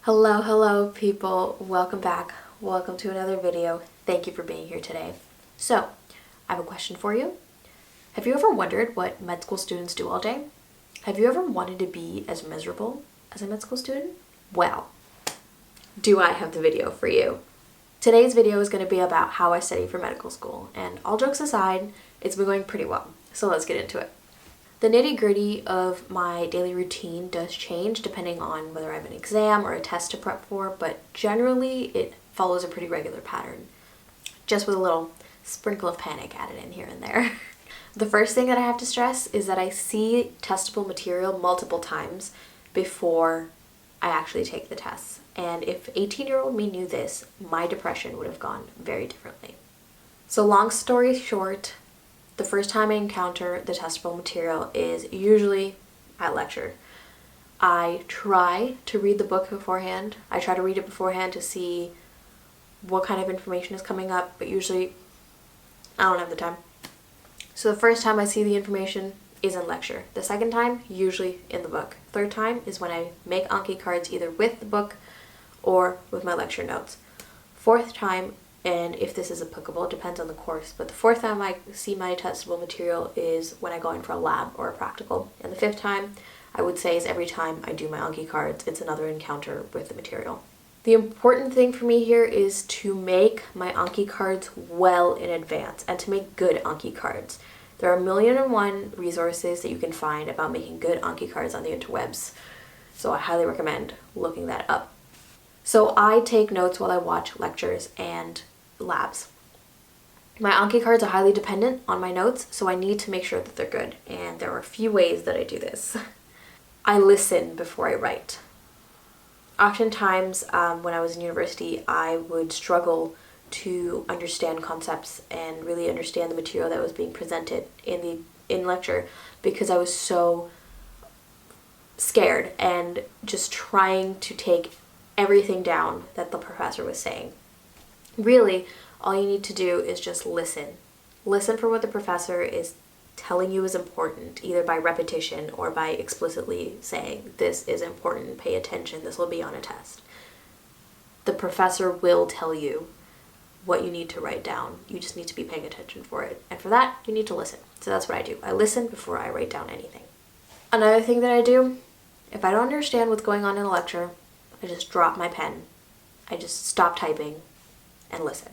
Hello people, welcome back. Welcome to another video. Thank you for being here today. So, I have a question for you. Have you ever wondered what med school students do all day? Have you ever wanted to be as miserable as a med school student? Well, do I have the video for you. Today's video is going to be about how I study for medical school, and all jokes aside, it's been going pretty well. So let's get into it. The nitty-gritty of my daily routine does change depending on whether I have an exam or a test to prep for, but generally it follows a pretty regular pattern, just with a little sprinkle of panic added in here and there. The first thing that I have to stress is that I see testable material multiple times before I actually take the tests. And if 18-year-old me knew this, my depression would have gone very differently. So long story short, the first time I encounter the testable material is usually at lecture. I try to read the book beforehand. I try to read it beforehand to see what kind of information is coming up, but usually I don't have the time. So the first time I see the information is in lecture. The second time, usually in the book. Third time is when I make Anki cards either with the book or with my lecture notes. Fourth time, and if this is applicable, it depends on the course, but the fourth time I see my testable material is when I go in for a lab or a practical. And the fifth time, I would say, is every time I do my Anki cards, it's another encounter with the material. The important thing for me here is to make my Anki cards well in advance and to make good Anki cards. There are a million and one resources that you can find about making good Anki cards on the interwebs, so I highly recommend looking that up. So I take notes while I watch lectures and labs. My Anki cards are highly dependent on my notes, so I need to make sure that they're good, and there are a few ways that I do this. I listen before I write. Oftentimes, when I was in university, I would struggle to understand concepts and really understand the material that was being presented in lecture because I was so scared and just trying to take everything down that the professor was saying. Really, all you need to do is just listen. Listen for what the professor is telling you is important, either by repetition or by explicitly saying, this is important, pay attention, this will be on a test. The professor will tell you what you need to write down. You just need to be paying attention for it. And for that, you need to listen. So that's what I do. I listen before I write down anything. Another thing that I do, if I don't understand what's going on in a lecture, I just drop my pen. I just stop typing and listen.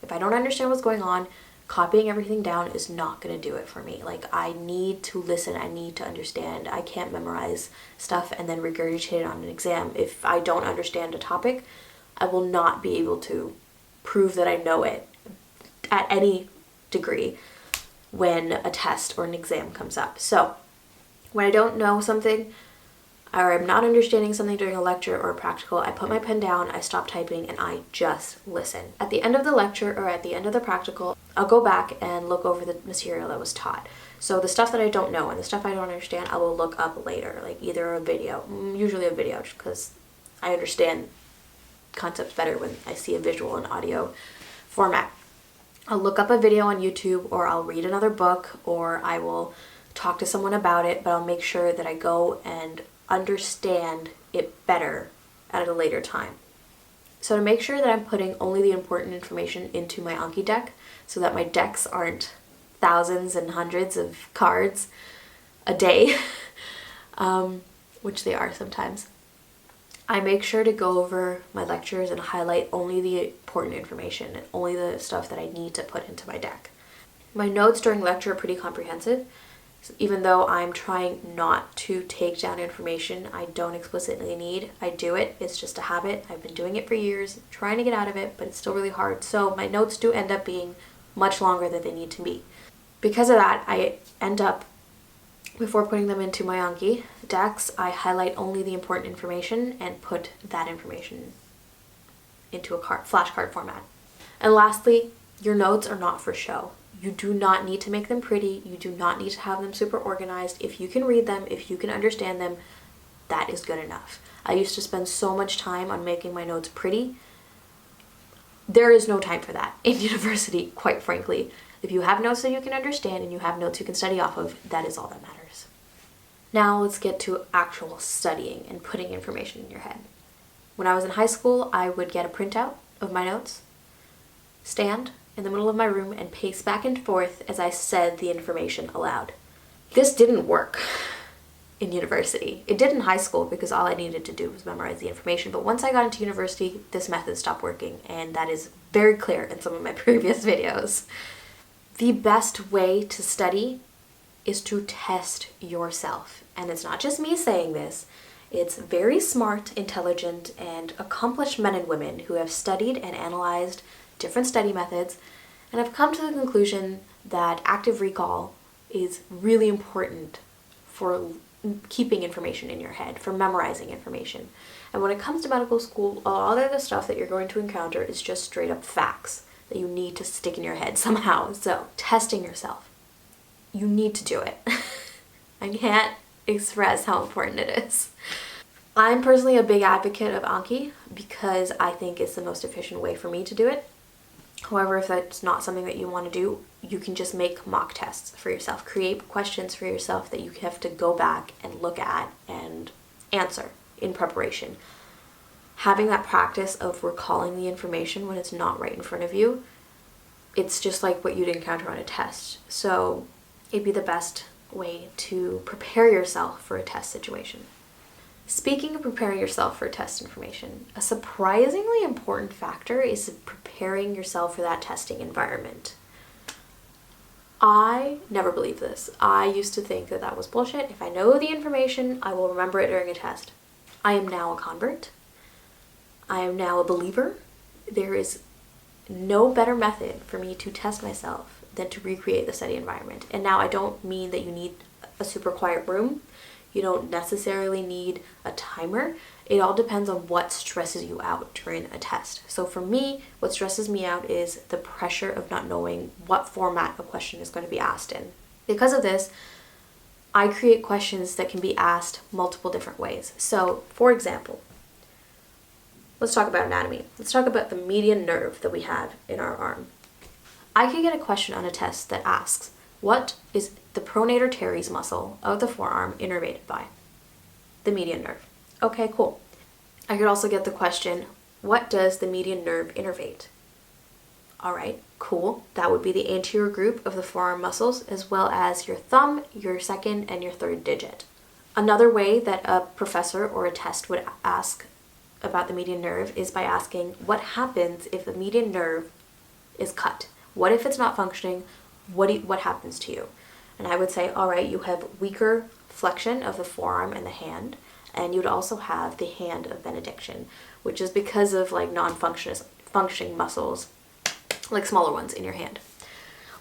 If I don't understand what's going on, copying everything down is not going to do it for me. Like, I need to listen, I need to understand. I can't memorize stuff and then regurgitate it on an exam. If I don't understand a topic, I will not be able to prove that I know it at any degree when a test or an exam comes up. So, when I don't know something, or I'm not understanding something during a lecture or a practical, I put my pen down, I stop typing, and I just listen. At the end of the lecture or at the end of the practical, I'll go back and look over the material that was taught. So the stuff that I don't know and the stuff I don't understand, I will look up later, like either a video, usually a video, just because I understand concepts better when I see a visual and audio format. I'll look up a video on YouTube, or I'll read another book, or I will talk to someone about it, but I'll make sure that I go and understand it better at a later time. So to make sure that I'm putting only the important information into my Anki deck so that my decks aren't thousands and hundreds of cards a day, which they are sometimes, I make sure to go over my lectures and highlight only the important information and only the stuff that I need to put into my deck. My notes during lecture are pretty comprehensive. Even though I'm trying not to take down information I don't explicitly need, I do it. It's just a habit. I've been doing it for years, trying to get out of it, but it's still really hard. So my notes do end up being much longer than they need to be. Because of that, I end up, before putting them into my Anki decks, I highlight only the important information and put that information into a flashcard format. And lastly, your notes are not for show. You do not need to make them pretty. You do not need to have them super organized. If you can read them, if you can understand them, that is good enough. I used to spend so much time on making my notes pretty. There is no time for that in university, quite frankly. If you have notes that you can understand and you have notes you can study off of, that is all that matters. Now let's get to actual studying and putting information in your head. When I was in high school, I would get a printout of my notes, stand in the middle of my room, and pace back and forth as I said the information aloud. This didn't work in university. It did in high school because all I needed to do was memorize the information. But once I got into university, this method stopped working, and that is very clear in some of my previous videos. The best way to study is to test yourself. And it's not just me saying this. It's very smart, intelligent, and accomplished men and women who have studied and analyzed different study methods and have come to the conclusion that active recall is really important for keeping information in your head, for memorizing information. And when it comes to medical school, a lot of the stuff that you're going to encounter is just straight up facts that you need to stick in your head somehow. So, testing yourself. You need to do it. I can't express how important it is. I'm personally a big advocate of Anki because I think it's the most efficient way for me to do it. However, if that's not something that you want to do, you can just make mock tests for yourself. Create questions for yourself that you have to go back and look at and answer in preparation. Having that practice of recalling the information when it's not right in front of you, it's just like what you'd encounter on a test. So it'd be the best way to prepare yourself for a test situation. Speaking of preparing yourself for test information, a surprisingly important factor is preparing yourself for that testing environment. I never believed this. I used to think that that was bullshit. If I know the information, I will remember it during a test. I am now a convert. I am now a believer. There is no better method for me to test myself than to recreate the study environment. And now I don't mean that you need a super quiet room. You don't necessarily need a timer. It all depends on what stresses you out during a test. So for me, what stresses me out is the pressure of not knowing what format a question is going to be asked in. Because of this, I create questions that can be asked multiple different ways. So, for example, let's talk about anatomy. Let's talk about the median nerve that we have in our arm. I could get a question on a test that asks, what is the pronator teres muscle of the forearm innervated by? The median nerve. Okay, cool. I could also get the question, what does the median nerve innervate? All right, cool. That would be the anterior group of the forearm muscles, as well as your thumb, your second, and your third digit. Another way that a professor or a test would ask about the median nerve is by asking, what happens if the median nerve is cut? What if it's not functioning? What happens to you? And I would say, all right, you have weaker flexion of the forearm and the hand, and you'd also have the hand of benediction, which is because of like non-functioning muscles, like smaller ones in your hand.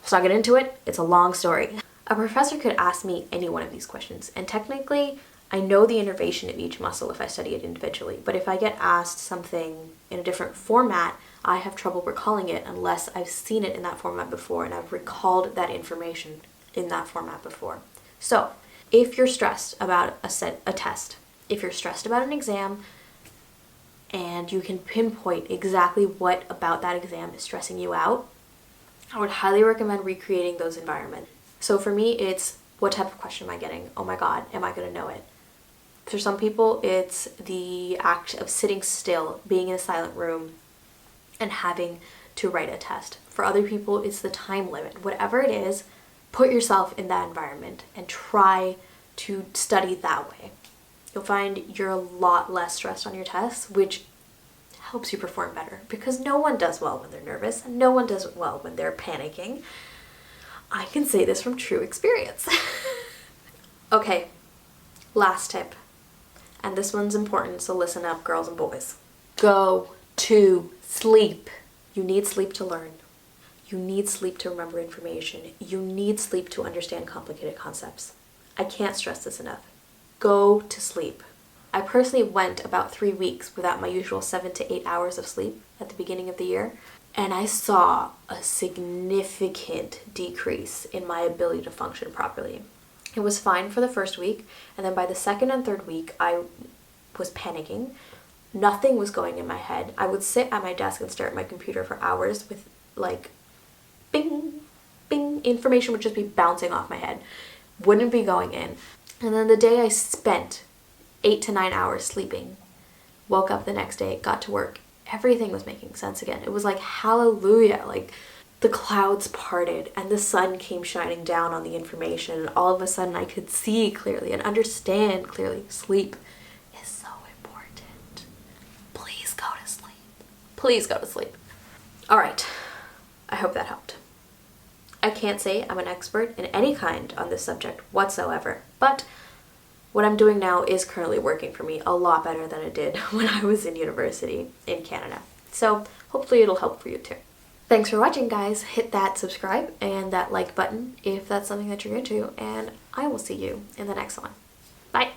Let's not get into it. It's a long story. A professor could ask me any one of these questions, and technically, I know the innervation of each muscle if I study it individually, but if I get asked something in a different format, I have trouble recalling it unless I've seen it in that format before and I've recalled that information in that format before. So, if you're stressed about a test, if you're stressed about an exam, and you can pinpoint exactly what about that exam is stressing you out, I would highly recommend recreating those environments. So for me, it's what type of question am I getting? Oh my God, am I going to know it? For some people, it's the act of sitting still, being in a silent room, and having to write a test. For other people, it's the time limit. Whatever it is, put yourself in that environment and try to study that way. You'll find you're a lot less stressed on your tests, which helps you perform better because no one does well when they're nervous and no one does well when they're panicking. I can say this from true experience. Okay, last tip. And this one's important, so listen up, girls and boys. Go to sleep. You need sleep to learn. You need sleep to remember information. You need sleep to understand complicated concepts. I can't stress this enough. Go to sleep. I personally went about 3 weeks without my usual 7 to 8 hours of sleep at the beginning of the year, and I saw a significant decrease in my ability to function properly. It was fine for the first week, and then by the second and third week, I was panicking. Nothing was going in my head. I would sit at my desk and stare at my computer for hours with like bing, bing, information would just be bouncing off my head. Wouldn't be going in. And then the day I spent 8 to 9 hours sleeping, woke up the next day, got to work. Everything was making sense again. It was like hallelujah, like the clouds parted and the sun came shining down on the information, and all of a sudden I could see clearly and understand clearly. Sleep is so important. Please go to sleep. Please go to sleep. All right, I hope that helped. I can't say I'm an expert in any kind on this subject whatsoever, but what I'm doing now is currently working for me a lot better than it did when I was in university in Canada. So hopefully it'll help for you too. Thanks for watching, guys. Hit that subscribe and that like button if that's something that you're into, and I will see you in the next one. Bye!